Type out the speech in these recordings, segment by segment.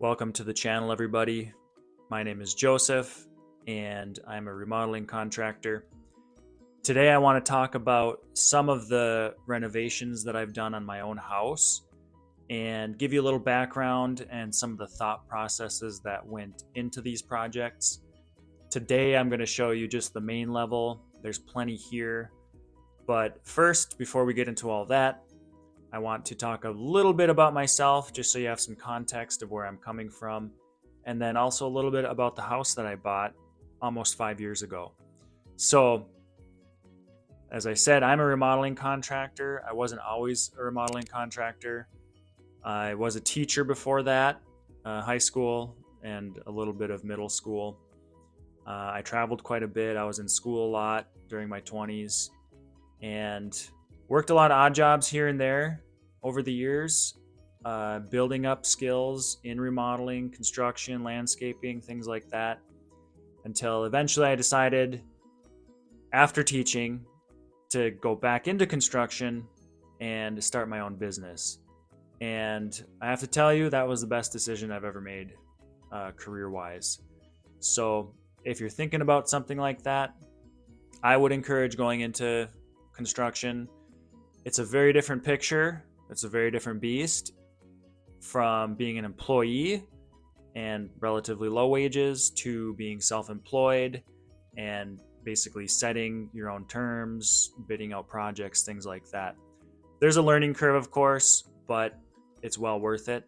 Welcome to the channel, everybody. My name is Joseph, and I'm a remodeling contractor. Today, I want to talk about some of the renovations that I've done on my own house and give you a little background and some of the thought processes that went into these projects. Today, I'm going to show you just the main level. There's plenty here. But first, before we get into all that, I want to talk a little bit about myself, just so you have some context of where I'm coming from, and then also a little bit about the house that I bought almost 5 years ago. So, as I said, I'm a remodeling contractor. I wasn't always a remodeling contractor. I was a teacher before that, high school and a little bit of middle school. I traveled quite a bit. I was in school a lot during my 20s and worked a lot of odd jobs here and there over the years, building up skills in remodeling, construction, landscaping, things like that, until eventually I decided, after teaching, to go back into construction and to start my own business. And I have to tell you, that was the best decision I've ever made, career-wise. So if you're thinking about something like that, I would encourage going into construction. It's a very different picture. It's a very different beast from being an employee and relatively low wages to being self-employed and basically setting your own terms, bidding out projects, things like that. There's a learning curve, of course, but it's well worth it.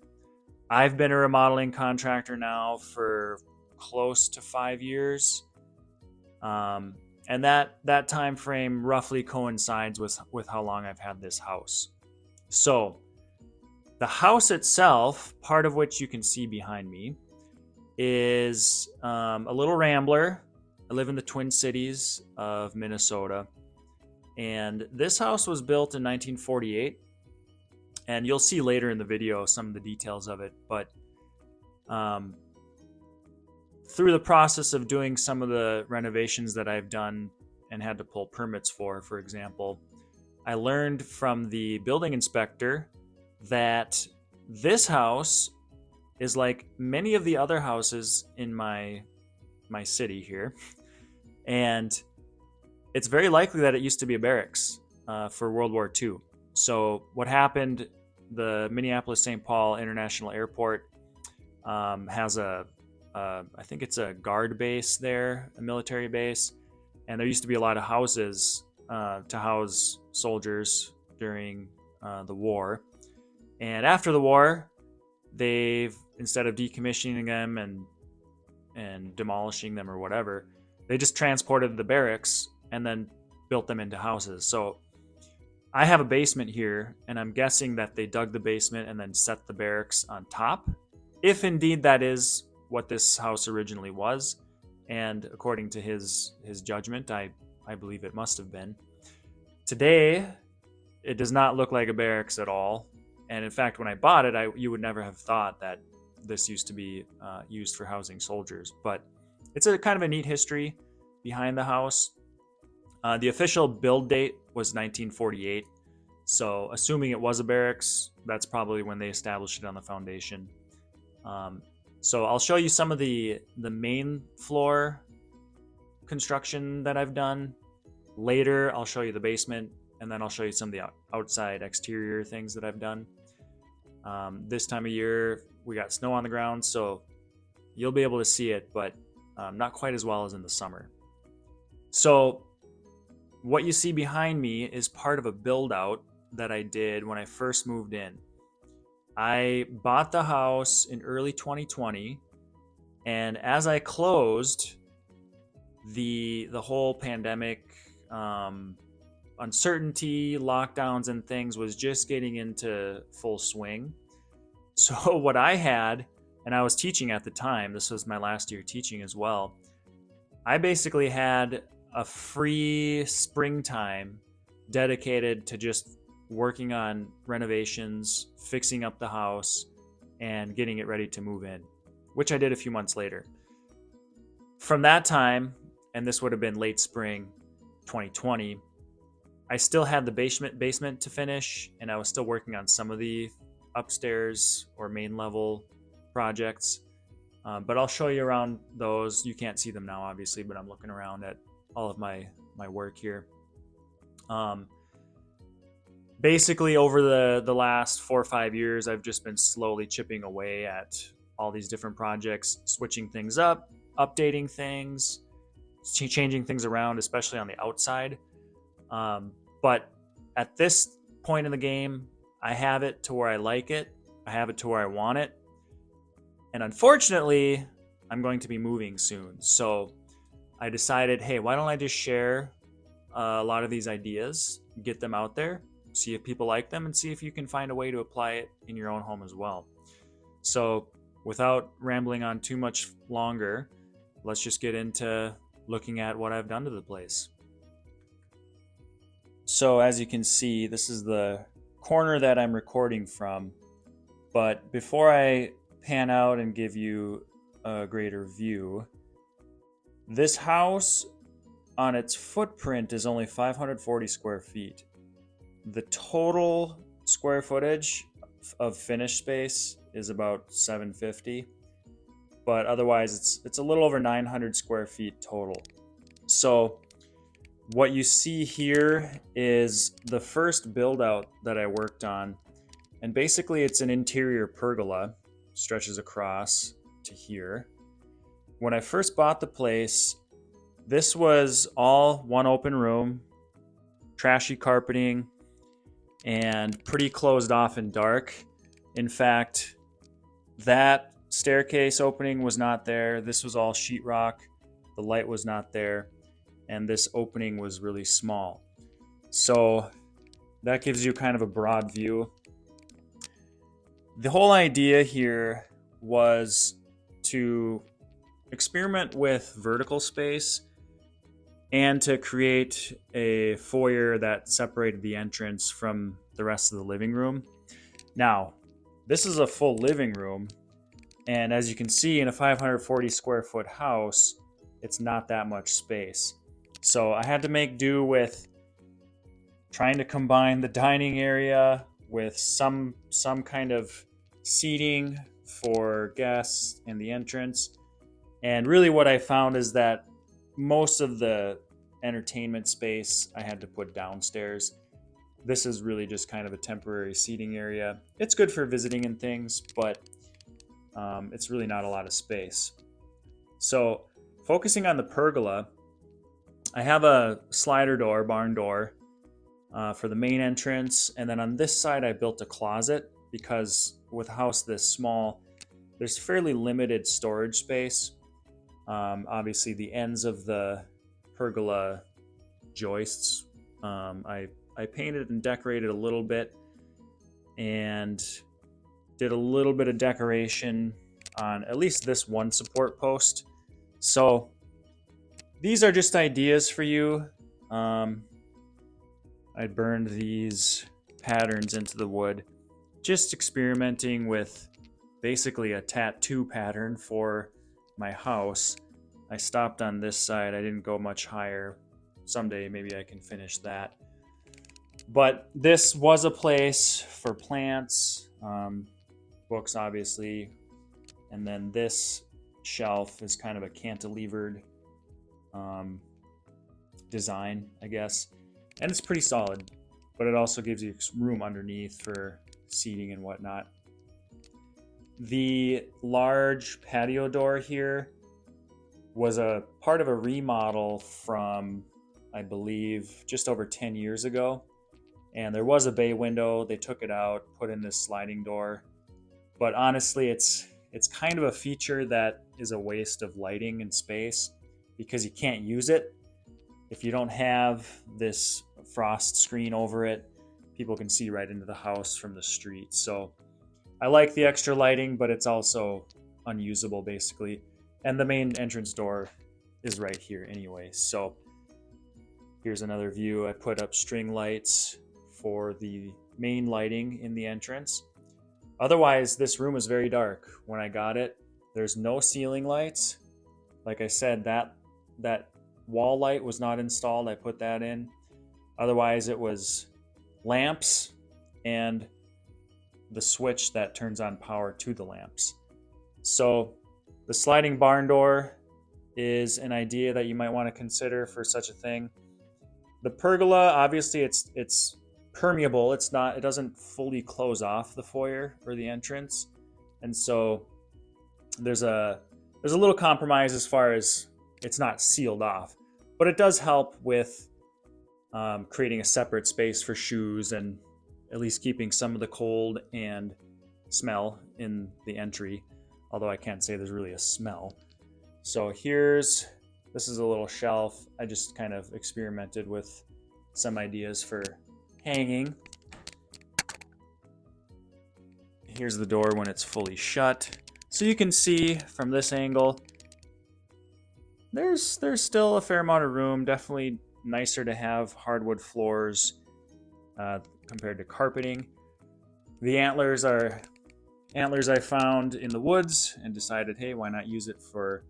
I've been a remodeling contractor now for close to 5 years. And that time frame roughly coincides with how long I've had this house. So the house itself, part of which you can see behind me, is a little rambler. I live in the Twin Cities of Minnesota. And this house was built in 1948. And you'll see later in the video some of the details of it. But through the process of doing some of the renovations that I've done and had to pull permits for example, I learned from the building inspector that this house is like many of the other houses in my city here. And it's very likely that it used to be a barracks for World War II. So what happened, the Minneapolis-St. Paul International Airport has I think it's a guard base there, a military base. And there used to be a lot of houses to house soldiers during the war. And after the war, they've, instead of decommissioning them and demolishing them or whatever, they just transported the barracks and then built them into houses. So I have a basement here, and I'm guessing that they dug the basement and then set the barracks on top, if indeed that is what this house originally was. And according to his judgment, I believe it must have been. Today, it does not look like a barracks at all. And in fact, when I bought it, you would never have thought that this used to be used for housing soldiers. But it's a kind of a neat history behind the house. The official build date was 1948. So assuming it was a barracks, that's probably when they established it on the foundation. So I'll show you some of the main floor construction that I've done. Later, I'll show you the basement, and then I'll show you some of the outside exterior things that I've done. This time of year, we got snow on the ground, so you'll be able to see it, but not quite as well as in the summer. So what you see behind me is part of a build out that I did when I first moved in. I bought the house in early 2020, and as I closed, the whole pandemic, uncertainty, lockdowns and things was just getting into full swing. So what I had, and I was teaching at the time, this was my last year teaching as well, I basically had a free springtime dedicated to just working on renovations, fixing up the house, and getting it ready to move in, which I did a few months later. From that time, and this would have been late spring 2020, I still had the basement to finish, and I was still working on some of the upstairs or main level projects. But I'll show you around those. You can't see them now, obviously, but I'm looking around at all of my work here. Basically, over the last 4 or 5 years, I've just been slowly chipping away at all these different projects, switching things up, updating things, changing things around, especially on the outside. But at this point in the game, I have it to where I like it. I have it to where I want it. And unfortunately, I'm going to be moving soon. So I decided, hey, why don't I just share a lot of these ideas, get them out there, see if people like them, and see if you can find a way to apply it in your own home as well. So without rambling on too much longer, let's just get into looking at what I've done to the place. So as you can see, this is the corner that I'm recording from. But before I pan out and give you a greater view, this house on its footprint is only 540 square feet. The total square footage of finished space is about 750, but otherwise it's a little over 900 square feet total. So what you see here is the first build out that I worked on, and basically it's an interior pergola, stretches across to here. When I first bought the place, this was all one open room, trashy carpeting, and pretty closed off and dark. In fact, that staircase opening was not there. This was all sheetrock. The light was not there. And this opening was really small. So that gives you kind of a broad view. The whole idea here was to experiment with vertical space and to create a foyer that separated the entrance from the rest of the living room. Now, this is a full living room, and as you can see, in a 540 square foot house, it's not that much space. So I had to make do with trying to combine the dining area with some kind of seating for guests and the entrance. And really what I found is that most of the entertainment space I had to put downstairs. This is really just kind of a temporary seating area. It's good for visiting and things, but it's really not a lot of space. So focusing on the pergola, I have a slider door, barn door, for the main entrance. And then on this side, I built a closet because with a house this small, there's fairly limited storage space. Obviously, the ends of the pergola joists, I painted and decorated a little bit and did a little bit of decoration on at least this one support post. So these are just ideas for you. I burned these patterns into the wood, just experimenting with basically a tattoo pattern for my house. I stopped on this side. I didn't go much higher. Someday maybe I can finish that. But this was a place for plants, books obviously, and then this shelf is kind of a cantilevered design, I guess, and it's pretty solid, but it also gives you room underneath for seating and whatnot. The large patio door here was a part of a remodel from, I believe, just over 10 years ago. And there was a bay window. They took it out, put in this sliding door. But honestly, it's kind of a feature that is a waste of lighting and space because you can't use it. If you don't have this frost screen over it, people can see right into the house from the street. So I like the extra lighting, but it's also unusable basically. And the main entrance door is right here anyway. So here's another view. I put up string lights for the main lighting in the entrance. Otherwise, this room is very dark. When I got it, there's no ceiling lights. Like I said, that wall light was not installed. I put that in. Otherwise, it was lamps and the switch that turns on power to the lamps. So the sliding barn door is an idea that you might want to consider for such a thing. The pergola, obviously, it's permeable. It doesn't fully close off the foyer or the entrance, and so there's a little compromise as far as it's not sealed off, but it does help with creating a separate space for shoes and at least keeping some of the cold and smell in the entry. Although I can't say there's really a smell. So this is a little shelf. I just kind of experimented with some ideas for hanging. Here's the door when it's fully shut. So you can see from this angle, there's still a fair amount of room. Definitely nicer to have hardwood floors compared to carpeting. The antlers are antlers I found in the woods and decided, hey, why not use it for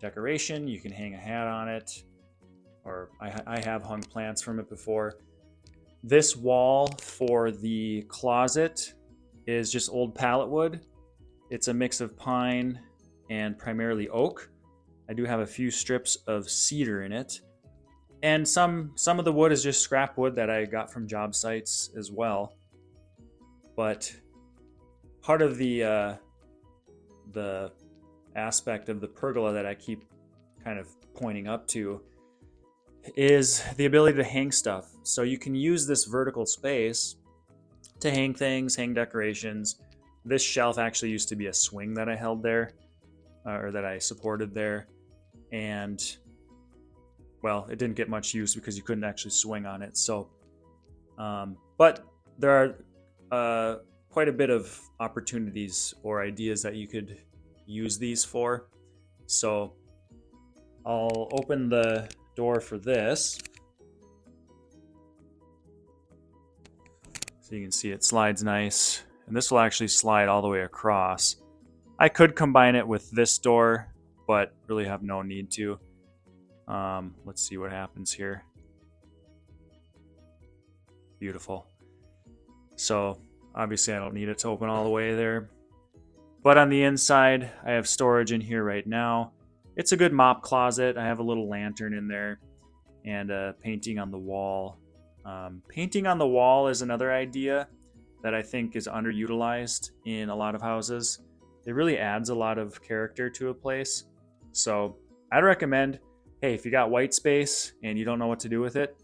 decoration? You can hang a hat on it, or I have hung plants from it before. This wall for the closet is just old pallet wood. It's a mix of pine and primarily oak. I do have a few strips of cedar in it. And some of the wood is just scrap wood that I got from job sites as well. But part of the aspect of the pergola that I keep kind of pointing up to is the ability to hang stuff. So you can use this vertical space to hang things, hang decorations. This shelf actually used to be a swing that I held there, or that I supported there. And, well, it didn't get much use because you couldn't actually swing on it. So, but there are quite a bit of opportunities or ideas that you could use these for. So I'll open the door for this. So you can see it slides nice. And this will actually slide all the way across. I could combine it with this door, but really have no need to. Let's see what happens here. Beautiful. So obviously I don't need it to open all the way there. But on the inside, I have storage in here right now. It's a good mop closet. I have a little lantern in there and a painting on the wall. Painting on the wall is another idea that I think is underutilized in a lot of houses. It really adds a lot of character to a place. So I'd recommend, hey, if you got white space and you don't know what to do with it,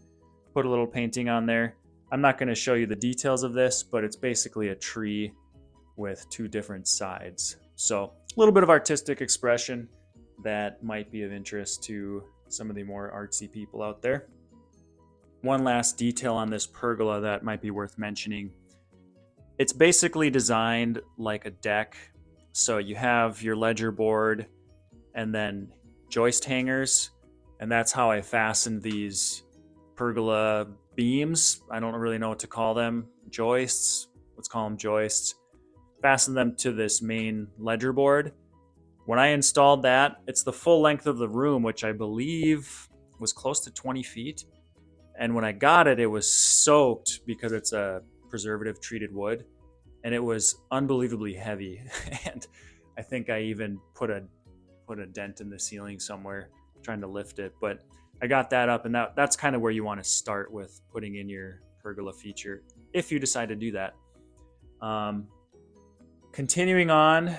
put a little painting on there. I'm not going to show you the details of this, but it's basically a tree with two different sides. So a little bit of artistic expression that might be of interest to some of the more artsy people out there. One last detail on this pergola that might be worth mentioning. It's basically designed like a deck. So you have your ledger board and then joist hangers. And that's how I fastened these pergola beams. I don't really know what to call them. Joists. Let's call them joists. Fasten them to this main ledger board. When I installed that, it's the full length of the room, which I believe was close to 20 feet. And when I got it, it was soaked because it's a preservative treated wood, and it was unbelievably heavy. And I think I even put a dent in the ceiling somewhere trying to lift it. But I got that up, and that's kind of where you want to start with putting in your pergola feature if you decide to do that. Continuing on,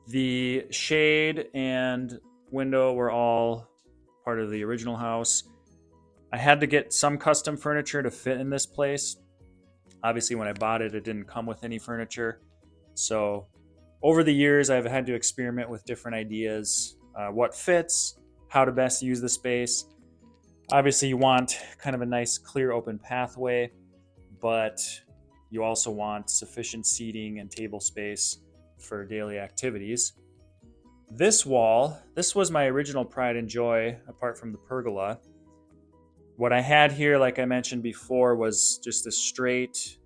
the shade and window were all part of the original house. I had to get some custom furniture to fit in this place. Obviously, when I bought it, it didn't come with any furniture. So over the years, I've had to experiment with different ideas, what fits, how to best use the space. Obviously, you want kind of a nice, clear, open pathway, but you also want sufficient seating and table space for daily activities. This wall, this was my original pride and joy, apart from the pergola. What I had here, like I mentioned before, was just a straight,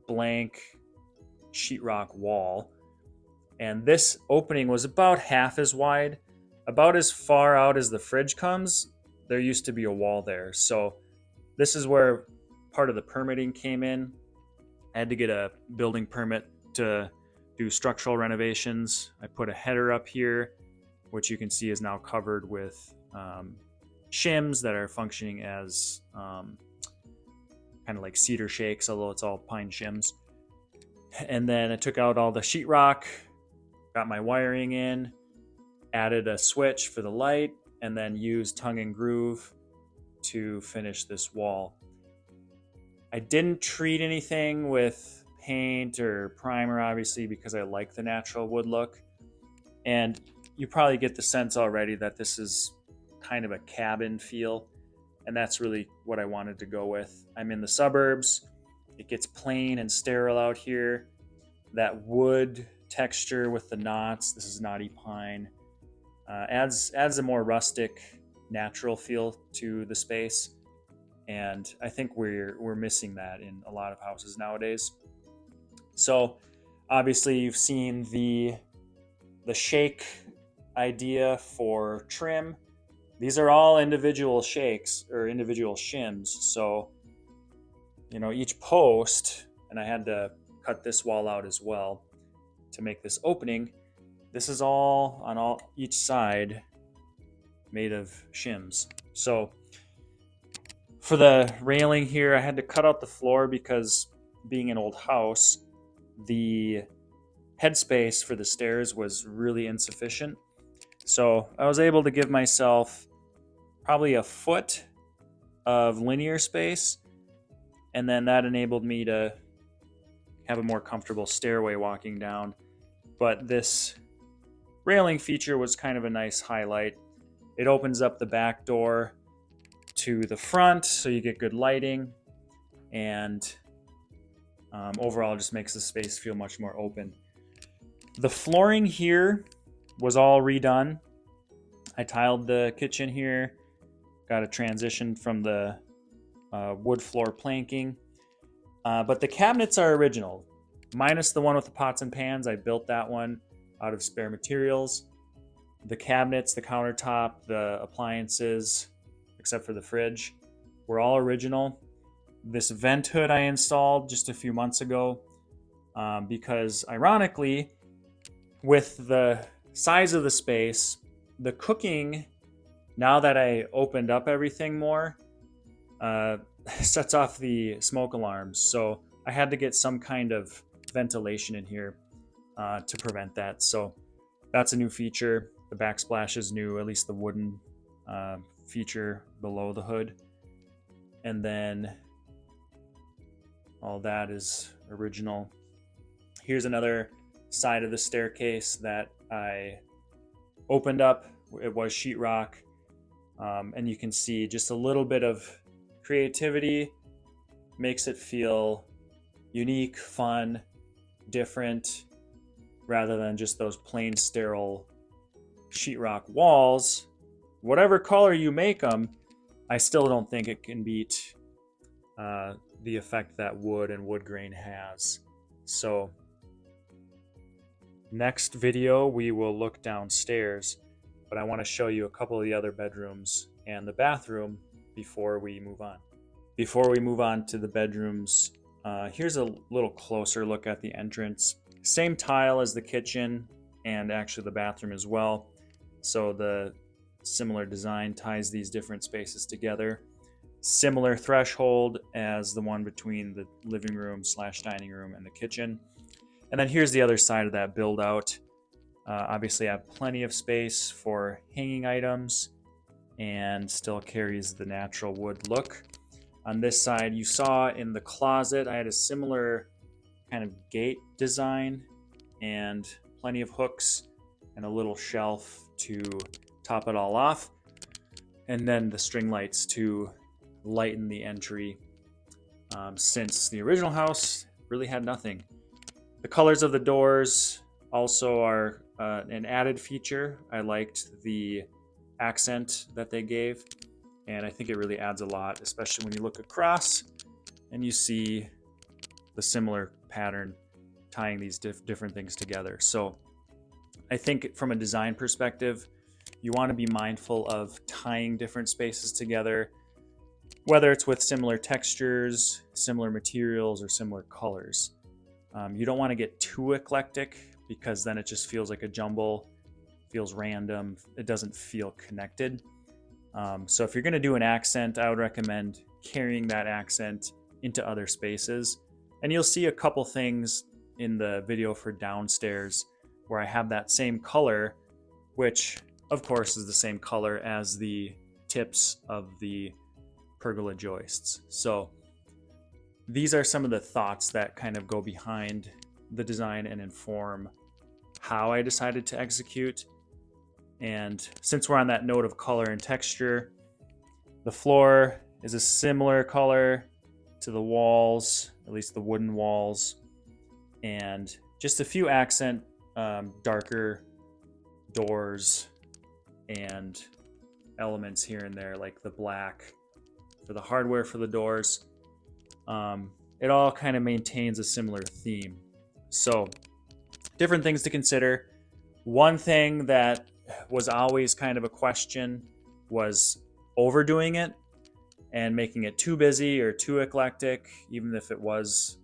blank sheetrock wall. And this opening was about half as wide, about as far out as the fridge comes. There used to be a wall there. So this is where part of the permitting came in. I had to get a building permit to do structural renovations. I put a header up here, which you can see is now covered with shims that are functioning as kind of like cedar shakes, although it's all pine shims. And then I took out all the sheetrock, got my wiring in, added a switch for the light, and then used tongue and groove to finish this wall. I didn't treat anything with paint or primer, obviously, because I like the natural wood look. And you probably get the sense already that this is kind of a cabin feel, and that's really what I wanted to go with. I'm in the suburbs. It gets plain and sterile out here. That wood texture with the knots, this is knotty pine, adds a more rustic, natural feel to the space. And I think we're missing that in a lot of houses nowadays. So obviously you've seen the shake idea for trim. These are all individual shakes or individual shims. So, you know, each post, and I had to cut this wall out as well to make this opening. This is all on each side made of shims. So for the railing here, I had to cut out the floor because being an old house, the headspace for the stairs was really insufficient. So I was able to give myself probably a foot of linear space, and then that enabled me to have a more comfortable stairway walking down. But this railing feature was kind of a nice highlight. It opens up the back door to the front, so you get good lighting, and overall just makes the space feel much more open. The flooring here was all redone. I tiled the kitchen here, got a transition from the wood floor planking, but the cabinets are original, minus the one with the pots and pans. I built that one out of spare materials. The cabinets, the countertop, the appliances, except for the fridge, were all original. This vent hood I installed just a few months ago because ironically, with the size of the space, the cooking, now that I opened up everything more, sets off the smoke alarms. So I had to get some kind of ventilation in here to prevent that. So that's a new feature. The backsplash is new, at least the wooden feature below the hood. And then all that is original. Here's another side of the staircase that I opened up. It was sheetrock, and you can see just a little bit of creativity makes it feel unique, fun, different, rather than just those plain sterile sheetrock walls. Whatever color you make them, I still don't think it can beat the effect that wood and wood grain has. So next video we will look downstairs, but I want to show you a couple of the other bedrooms and the bathroom before we move on. Before we move on to the bedrooms, here's a little closer look at the entrance. Same tile as the kitchen and actually the bathroom as well. So the similar design ties these different spaces together. Similar threshold as the one between the living room / dining room and the kitchen. And then here's the other side of that build out. Obviously I have plenty of space for hanging items and still carries the natural wood look. On this side, you saw in the closet, I had a similar kind of gate design and plenty of hooks and a little shelf to top it all off. And then the string lights to lighten the entry, since the original house really had nothing. The colors of the doors also are an added feature. I liked the accent that they gave, and I think it really adds a lot, especially when you look across and you see the similar pattern tying these different things together. So I think from a design perspective, you want to be mindful of tying different spaces together, whether it's with similar textures, similar materials, or similar colors. You don't want to get too eclectic because then it just feels like a jumble, feels random, it doesn't feel connected. So if you're going to do an accent, I would recommend carrying that accent into other spaces. And you'll see a couple things in the video for downstairs where I have that same color, which of course is the same color as the tips of the pergola joists. So these are some of the thoughts that kind of go behind the design and inform how I decided to execute. And since we're on that note of color and texture, the floor is a similar color to the walls, at least the wooden walls, and just a few accent darker doors and elements here and there, like the black for the hardware for the doors. It all kind of maintains a similar theme. So different things to consider. One thing that was always kind of a question was overdoing it and making it too busy or too eclectic, even if it was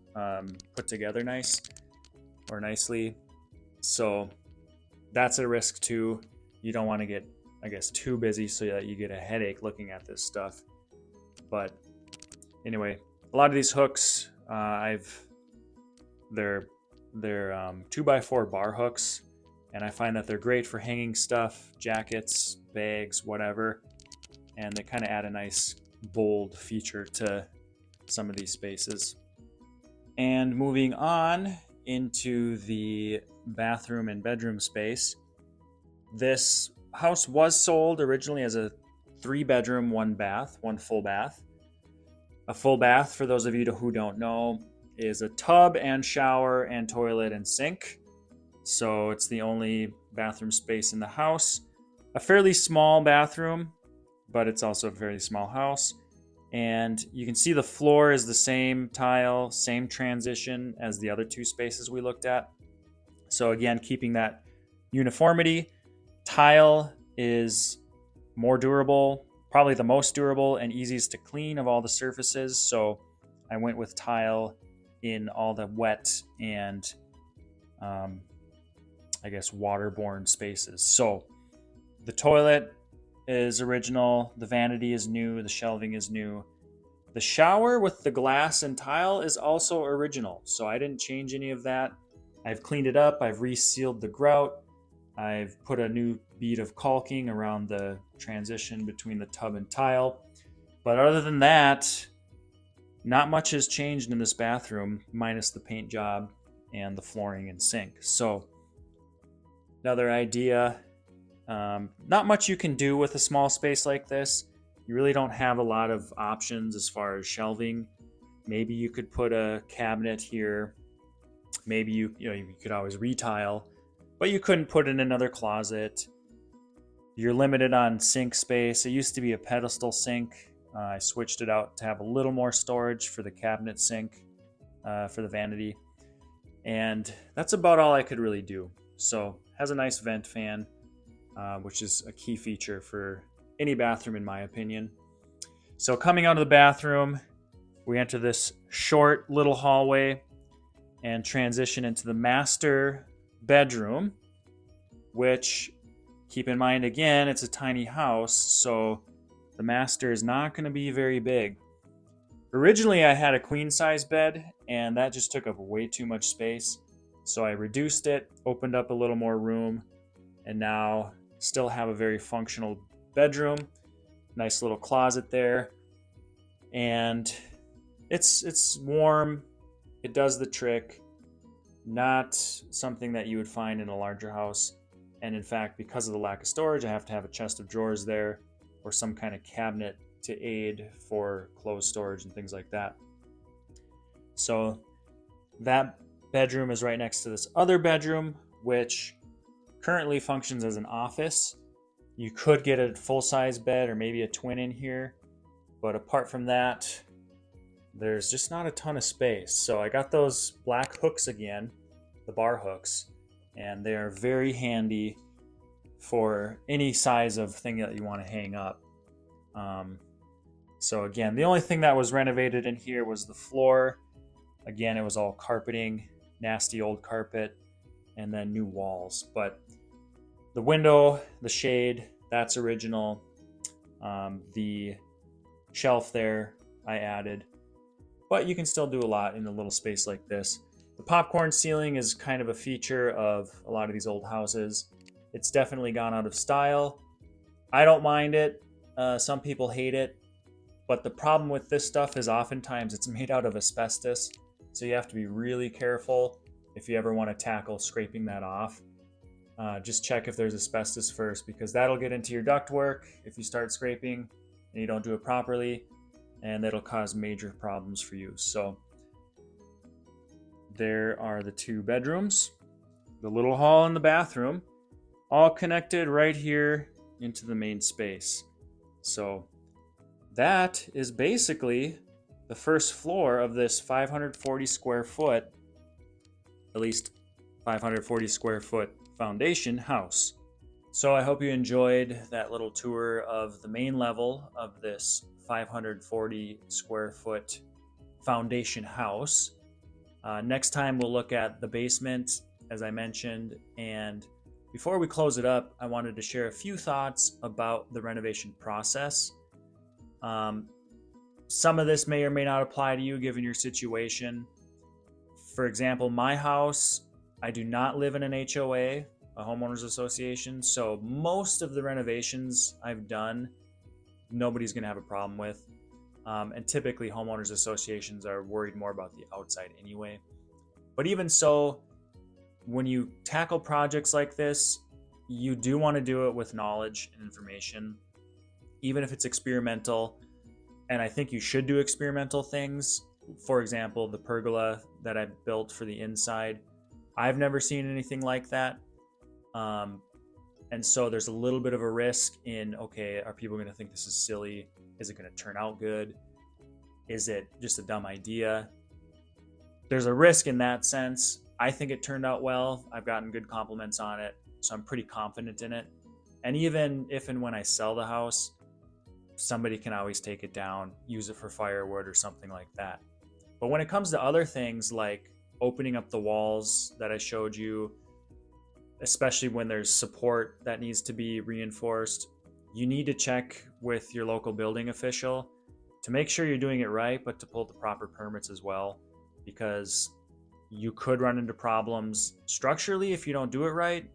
put together nicely. So that's a risk too. You don't want to get, I guess, too busy so that you get a headache looking at this stuff. But anyway, a lot of these hooks, they're 2x4 bar hooks, and I find that they're great for hanging stuff, jackets, bags, whatever, and they kind of add a nice bold feature to some of these spaces. And moving on into the bathroom and bedroom space, this house was sold originally as a 3-bedroom, 1 bath, 1 full bath. A full bath, for those of you who don't know, is a tub and shower and toilet and sink. So it's the only bathroom space in the house. A fairly small bathroom, but it's also a very small house. And you can see the floor is the same tile, same transition as the other 2 spaces we looked at. So again, keeping that uniformity. Tile is more durable, probably the most durable and easiest to clean of all the surfaces. So I went with tile in all the wet and I guess waterborne spaces. So the toilet is original, the vanity is new, the shelving is new. The shower with the glass and tile is also original, so I didn't change any of that. I've cleaned it up, I've resealed the grout, I've put a new bead of caulking around the transition between the tub and tile. But other than that, not much has changed in this bathroom, minus the paint job and the flooring and sink. So another idea, not much you can do with a small space like this. You really don't have a lot of options as far as shelving. Maybe you could put a cabinet here. Maybe you could always retile, but you couldn't put in another closet. You're limited on sink space. It used to be a pedestal sink. I switched it out to have a little more storage for the cabinet sink, for the vanity. And that's about all I could really do. So has a nice vent fan, which is a key feature for any bathroom in my opinion. So coming out of the bathroom, we enter this short little hallway and transition into the master bedroom, which, keep in mind again, it's a tiny house, so the master is not going to be very big. Originally I had a queen size bed and that just took up way too much space, so I reduced it, opened up a little more room, and now still have a very functional bedroom. Nice little closet there, and it's warm. It does the trick. Not something that you would find in a larger house, and in fact, because of the lack of storage, I have to have a chest of drawers there or some kind of cabinet to aid for clothes storage and things like that. So that bedroom is right next to this other bedroom, which currently functions as an office. You could get a full-size bed or maybe a twin in here, but apart from that, there's just not a ton of space. So I got those black hooks again, the bar hooks, and they are very handy for any size of thing that you want to hang up. So again, the only thing that was renovated in here was the floor. Again, it was all carpeting, nasty old carpet, and then new walls. But the window, the shade, that's original. The shelf there, I added. But you can still do a lot in a little space like this. The popcorn ceiling is kind of a feature of a lot of these old houses. It's definitely gone out of style. I don't mind it. Some people hate it. But the problem with this stuff is oftentimes it's made out of asbestos. So you have to be really careful if you ever want to tackle scraping that off. Just check if there's asbestos first, because that'll get into your ductwork if you start scraping and you don't do it properly, and that'll cause major problems for you. So there are the 2 bedrooms, the little hall and the bathroom, all connected right here into the main space. So that is basically the first floor of this 540 square foot, at least 540 square foot foundation house. So I hope you enjoyed that little tour of the main level of this 540 square foot foundation house. Next time we'll look at the basement, as I mentioned, and before we close it up, I wanted to share a few thoughts about the renovation process. Some of this may or may not apply to you given your situation. For example, my house, I do not live in an HOA, a homeowners association, so most of the renovations I've done, nobody's going to have a problem with. And typically homeowners associations are worried more about the outside anyway. But even so, when you tackle projects like this, you do want to do it with knowledge and information, even if it's experimental. And I think you should do experimental things. For example, the pergola that I built for the inside, I've never seen anything like that. And so there's a little bit of a risk in, okay, are people going to think this is silly? Is it going to turn out good? Is it just a dumb idea? There's a risk in that sense. I think it turned out well. I've gotten good compliments on it, so I'm pretty confident in it. And even if and when I sell the house, somebody can always take it down, use it for firewood or something like that. But when it comes to other things like opening up the walls that I showed you, especially when there's support that needs to be reinforced, you need to check with your local building official to make sure you're doing it right, but to pull the proper permits as well, because you could run into problems structurally if you don't do it right,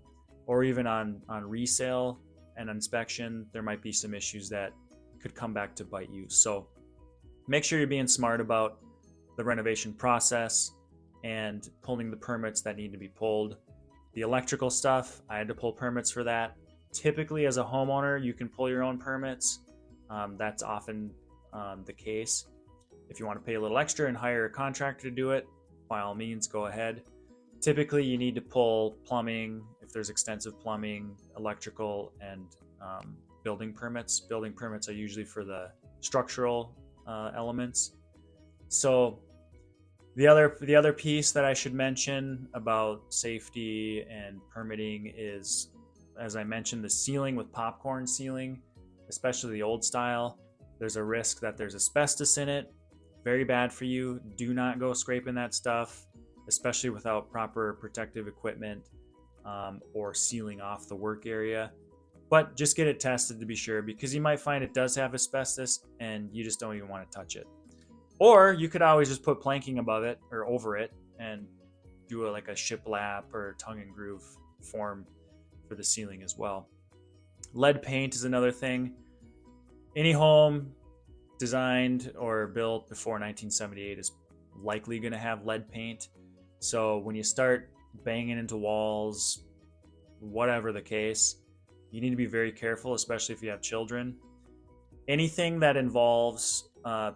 or even on resale and inspection, there might be some issues that could come back to bite you. So make sure you're being smart about the renovation process and pulling the permits that need to be pulled. The electrical stuff, I had to pull permits for that. Typically, as a homeowner, you can pull your own permits. That's often the case. If you want to pay a little extra and hire a contractor to do it, by all means, go ahead. Typically, you need to pull plumbing, if there's extensive plumbing, electrical, and building permits. Building permits are usually for the structural elements. So the other piece that I should mention about safety and permitting is, as I mentioned, the ceiling with popcorn ceiling, especially the old style. There's a risk that there's asbestos in it. Very bad for you. Do not go scraping that stuff, especially without proper protective equipment or sealing off the work area. But just get it tested to be sure, because you might find it does have asbestos and you just don't even want to touch it. Or you could always just put planking above it or over it and do like a shiplap or tongue and groove form for the ceiling as well. Lead paint is another thing. Any home designed or built before 1978 is likely going to have lead paint. So when you start banging into walls, whatever the case, you need to be very careful, especially if you have children. Anything that involves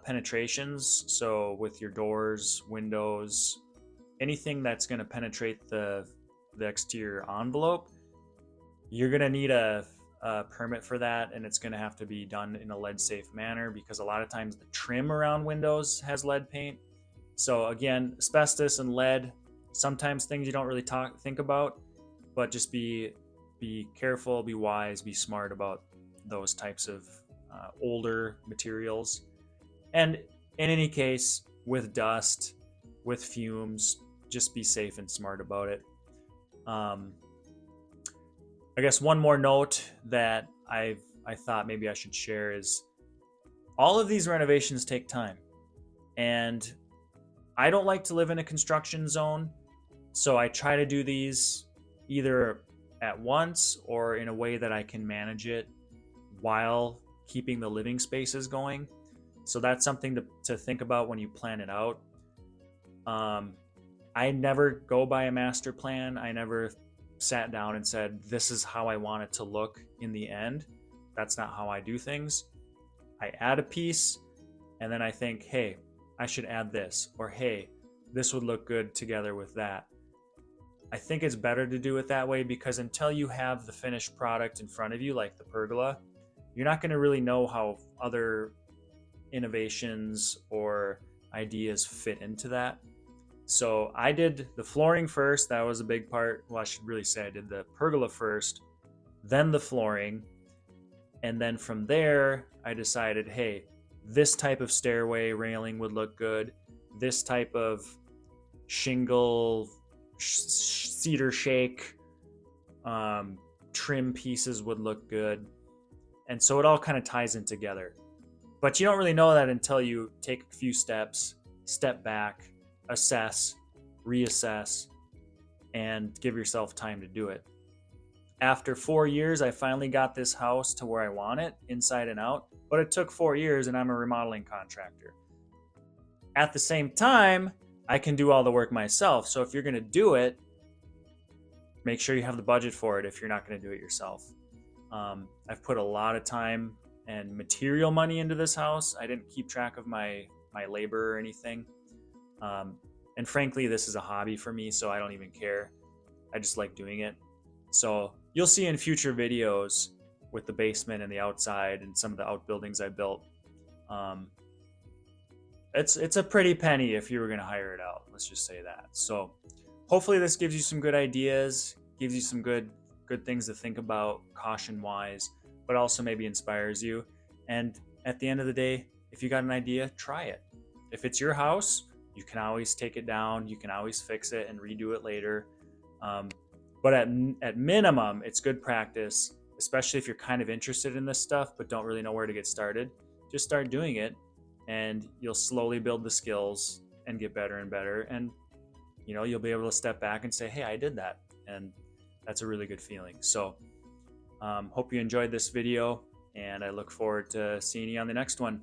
penetrations, so with your doors, windows, anything that's going to penetrate the exterior envelope, you're going to need a permit for that, and it's going to have to be done in a lead safe manner, because a lot of times the trim around windows has lead paint. So again, asbestos and lead, sometimes things you don't really think about, but just be careful, be wise, be smart about those types of older materials. And in any case, with dust, with fumes, just be safe and smart about it. I guess one more note that I thought maybe I should share is all of these renovations take time, and I don't like to live in a construction zone, so I try to do these either at once or in a way that I can manage it while keeping the living spaces going. So that's something to think about when you plan it out. I never go by a master plan. I never sat down and said, this is how I want it to look in the end. That's not how I do things. I add a piece and then I think, hey, I should add this, or hey, this would look good together with that. I think it's better to do it that way because until you have the finished product in front of you, like the pergola, you're not going to really know how other innovations or ideas fit into that. So I did the flooring first. That was a big part. Well, I should really say I did the pergola first, then the flooring. And then from there, I decided, hey, this type of stairway railing would look good. This type of shingle, cedar shake, trim pieces would look good. And so it all kind of ties in together. But you don't really know that until you take a few steps, step back, assess, reassess, and give yourself time to do it. After 4 years, I finally got this house to where I want it, inside and out, but it took 4 years and I'm a remodeling contractor. At the same time, I can do all the work myself. So if you're going to do it, make sure you have the budget for it if you're not going to do it yourself. I've put a lot of time and material money into this house. I didn't keep track of my labor or anything. And frankly, this is a hobby for me, so I don't even care. I just like doing it. So you'll see in future videos with the basement and the outside and some of the outbuildings I built. It's a pretty penny if you were going to hire it out. Let's just say that. So hopefully this gives you some good ideas, gives you some good things to think about caution-wise, but also maybe inspires you. And at the end of the day, if you got an idea, try it. If it's your house, you can always take it down. You can always fix it and redo it later. But at minimum, it's good practice, especially if you're kind of interested in this stuff but don't really know where to get started. Just start doing it, and you'll slowly build the skills and get better and better. And you'll be able to step back and say, hey, I did that. And that's a really good feeling. So hope you enjoyed this video, and I look forward to seeing you on the next one.